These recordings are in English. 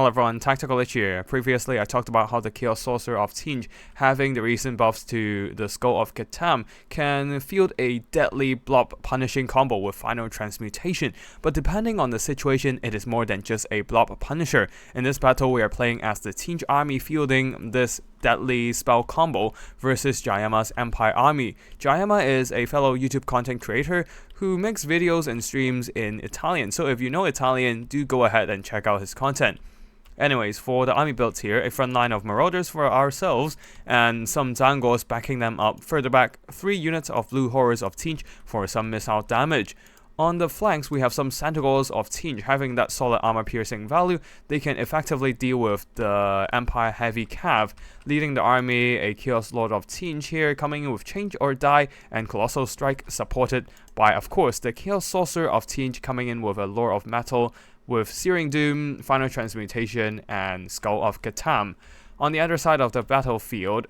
Hello everyone, Tactical Lich here. Previously, I talked about how the Chaos Sorcerer of Tzeentch, having the recent buffs to the Skull of Cthulhu, can field a deadly blob punishing combo with final transmutation, but depending on the situation, it is more than just a blob punisher. In this battle, we are playing as the Tzeentch army fielding this deadly spell combo versus Jayama's Empire army. Jayama is a fellow YouTube content creator who makes videos and streams in Italian, so if you know Italian, do go ahead and check out his content. Anyways, for the army builds here, a front line of Marauders for ourselves, and some Zangors backing them up. Further back, 3 units of Blue Horrors of Tzeentch for some missile damage. On the flanks, we have some Centaurs of Tzeentch having that solid armor piercing value. They can effectively deal with the Empire heavy cav, leading the army a Chaos Lord of Tzeentch here coming in with Change or Die and Colossal Strike, supported by, of course, the Chaos Sorcerer of Tzeentch coming in with a Lore of Metal, with Searing Doom, Final Transmutation, and Skull of Cthulhu. On the other side of the battlefield,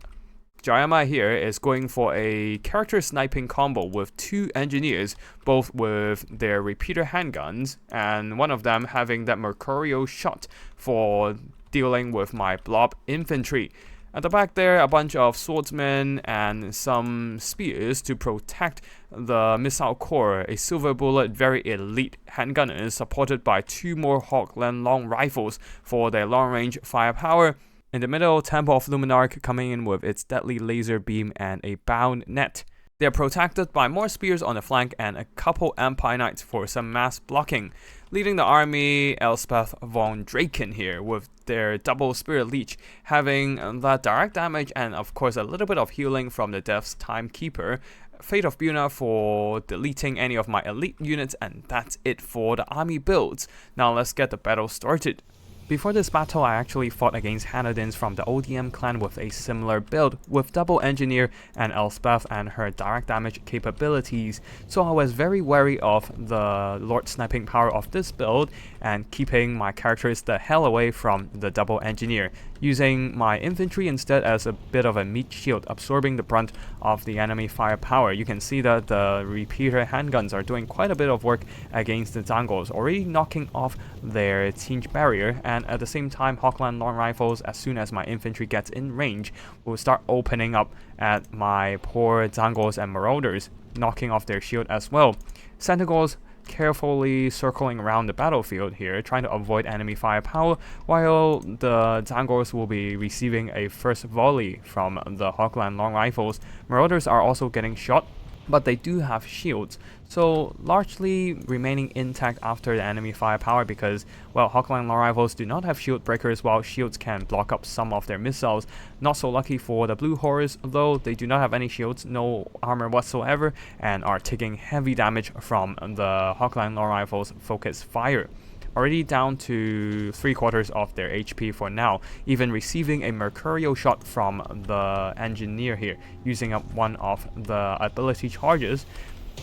Jayama here is going for a character sniping combo with 2 engineers, both with their repeater handguns, and one of them having that Mercurial shot for dealing with my blob infantry. At the back there, a bunch of swordsmen and some spears to protect the missile core. A silver bullet, very elite handgunners, supported by 2 more Hawkland long rifles for their long range firepower. In the middle, Temple of Luminarch coming in with its deadly laser beam and a bound net. They are protected by more spears on the flank and a couple Empire Knights for some mass blocking. Leading the army, Elspeth von Draken here with their double Spirit Leech, having that direct damage and of course a little bit of healing from the Death's Timekeeper. Fate of Buna for deleting any of my elite units, and that's it for the army builds. Now let's get the battle started. Before this battle, I actually fought against Hanadins from the ODM clan with a similar build, with double engineer and Elspeth and her direct damage capabilities, so I was very wary of the Lord sniping power of this build and keeping my characters the hell away from the double engineer, using my infantry instead as a bit of a meat shield, absorbing the brunt of the enemy firepower. You can see that the repeater handguns are doing quite a bit of work against the Zangors, already knocking off their Tzeentch barrier, and at the same time, Hawkland long rifles, as soon as my infantry gets in range, will start opening up at my poor Zangors and Marauders, knocking off their shield as well. Centaurs carefully circling around the battlefield here, trying to avoid enemy firepower, while the Zangors will be receiving a first volley from the Hawkland long rifles. Marauders are also getting shot, but they do have shields, so largely remaining intact after the enemy firepower because, well, Hawkland long rifles do not have shield breakers, while shields can block up some of their missiles. Not so lucky for the Blue Horrors, though they do not have any shields, no armor whatsoever, and are taking heavy damage from the Hawkland long rifles' focus fire. Already down to 3/4 of their HP for now, even receiving a Mercurial shot from the engineer here, using up one of the ability charges.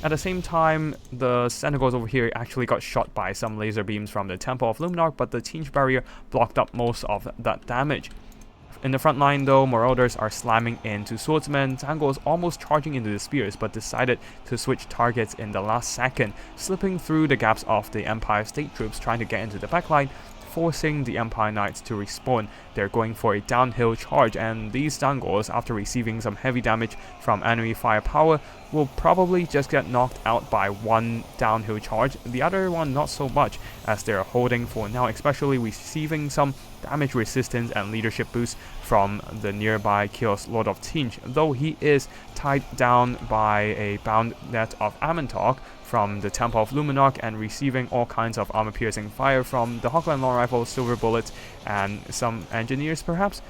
At the same time, the Centaurs over here actually got shot by some laser beams from the Temple of Luminarch, but the Tzeentch barrier blocked up most of that damage. In the front line though, Marauders are slamming into swordsmen. Zangors almost charging into the spears, but decided to switch targets in the last second, slipping through the gaps of the Empire state troops trying to get into the backline, forcing the Empire Knights to respawn. They're going for a downhill charge, and these Zangors, after receiving some heavy damage from enemy firepower, will probably just get knocked out by one downhill charge, the other one not so much, as they're holding for now, especially receiving some damage resistance and leadership boost from the nearby Chaos Lord of Tzeentch, though he is tied down by a bound net of Amantok from the Temple of Luminarch and receiving all kinds of armor-piercing fire from the Hawkland long rifles, silver bullets, and some engineers perhaps.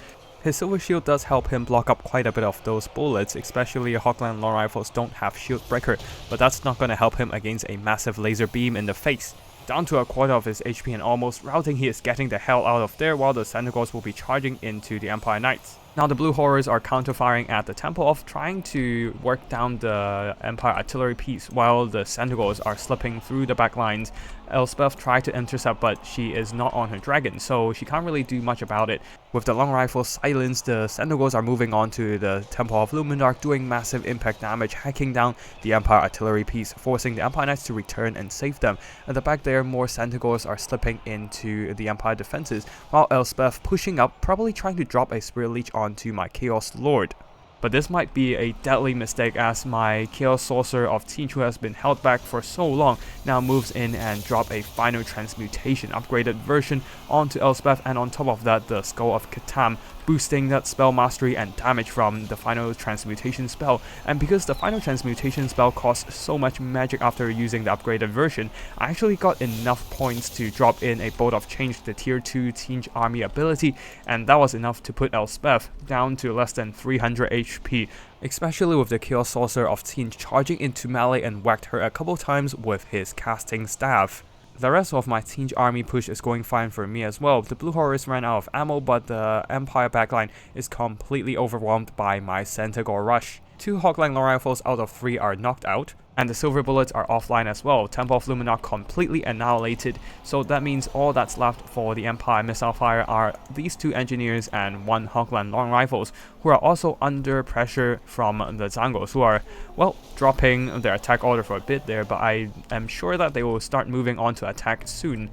His silver shield does help him block up quite a bit of those bullets, especially Hawkland long rifles don't have shield breaker, but that's not going to help him against a massive laser beam in the face. Down to 1/4 of his HP and almost routing, he is getting the hell out of there, while the Centaurs will be charging into the Empire Knights. Now the blue horrors are counter-firing at the Temple of, trying to work down the Empire artillery piece while the Centaurs are slipping through the back lines. Elspeth tried to intercept, but she is not on her dragon, so she can't really do much about it. With the long rifles silenced, the Centaurs are moving on to the Temple of Luminarch, doing massive impact damage, hacking down the Empire artillery piece, forcing the Empire Knights to return and save them. At the back there, more Centaurs are slipping into the Empire defenses, while Elspeth pushing up, probably trying to drop a Spirit Leech onto my Chaos Lord. But this might be a deadly mistake, as my Chaos Sorcerer of Tzeentch, who has been held back for so long, now moves in and drop a Final Transmutation upgraded version onto Elspeth, and on top of that the Skull of Cthulhu, boosting that spell mastery and damage from the Final Transmutation spell. And because the Final Transmutation spell costs so much magic after using the upgraded version, I actually got enough points to drop in a Bolt of Change, the tier 2 Tzeentch army ability, and that was enough to put Elspeth down to less than 300 HP, especially with the Chaos Sorcerer of Tzeentch charging into melee and whacked her a couple times with his casting staff. The rest of my Tzeentch army push is going fine for me as well. The blue horrors ran out of ammo, but the Empire backline is completely overwhelmed by my Centaur rush. 2 Hawkline long rifles out of 3 are knocked out, and the silver bullets are offline as well. Temple of Luminarch completely annihilated, so that means all that's left for the Empire missile fire are these 2 engineers and 1 Hawkline long rifles, who are also under pressure from the Zangos, who are, well, dropping their attack order for a bit there, but I am sure that they will start moving on to attack soon.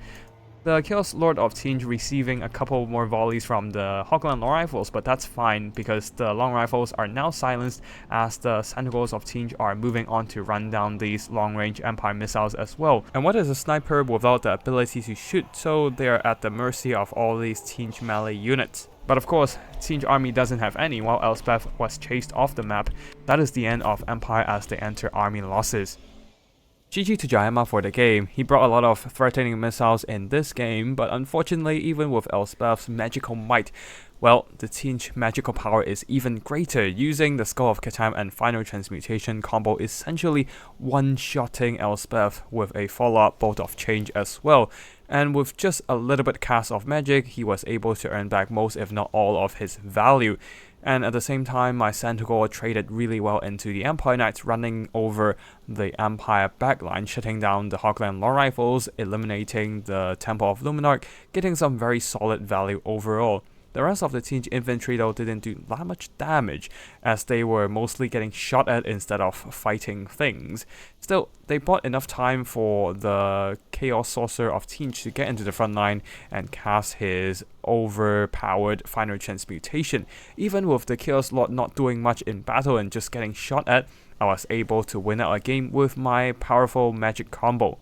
The Chaos Lord of Tzeentch receiving a couple more volleys from the Hawkline long rifles, but that's fine because the long rifles are now silenced, as the Centaurs of Tzeentch are moving on to run down these long-range Empire missiles as well. And what is a sniper without the ability to shoot? So they're at the mercy of all these Tzeentch melee units. But of course, Tzeentch army doesn't have any, while Elspeth was chased off the map. That is the end of Empire as they enter army losses. GG to Jayama for the game. He brought a lot of threatening missiles in this game, but unfortunately, even with Elspeth's magical might, well, the Tzeentch magical power is even greater, using the Skull of Cthulhu and Final Transmutation combo, essentially one-shotting Elspeth with a follow-up Bolt of Change as well. And with just a little bit cast of magic, he was able to earn back most if not all of his value. And at the same time, my Centaur traded really well into the Empire Knights, running over the Empire backline, shutting down the Hawkline long rifles, eliminating the Temple of Luminarch, getting some very solid value overall. The rest of the Tzeentch infantry though didn't do that much damage, as they were mostly getting shot at instead of fighting things. Still, they bought enough time for the Chaos Sorcerer of Tzeentch to get into the front line and cast his overpowered Final Transmutation. Even with the Chaos Lord not doing much in battle and just getting shot at, I was able to win out a game with my powerful magic combo.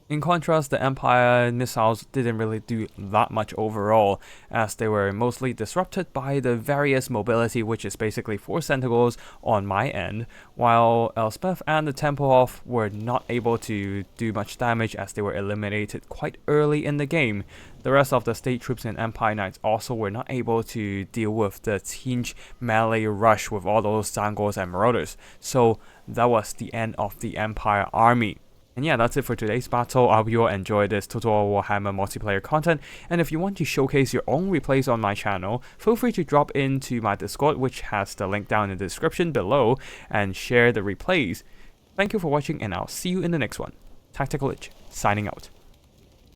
In contrast, the Empire missiles didn't really do that much overall, as they were mostly disrupted by the various mobility, which is basically 4 Centaurs on my end, while Elspeth and the Temple of were not able to do much damage as they were eliminated quite early in the game. The rest of the state troops and Empire Knights also were not able to deal with the Tzeentch melee rush with all those Zangors and Marauders, so that was the end of the Empire army. And yeah, that's it for today's battle. I hope you all enjoyed this Total War Warhammer multiplayer content, and if you want to showcase your own replays on my channel, feel free to drop into my Discord, which has the link down in the description below, and share the replays. Thank you for watching, and I'll see you in the next one. Tactical Itch, signing out.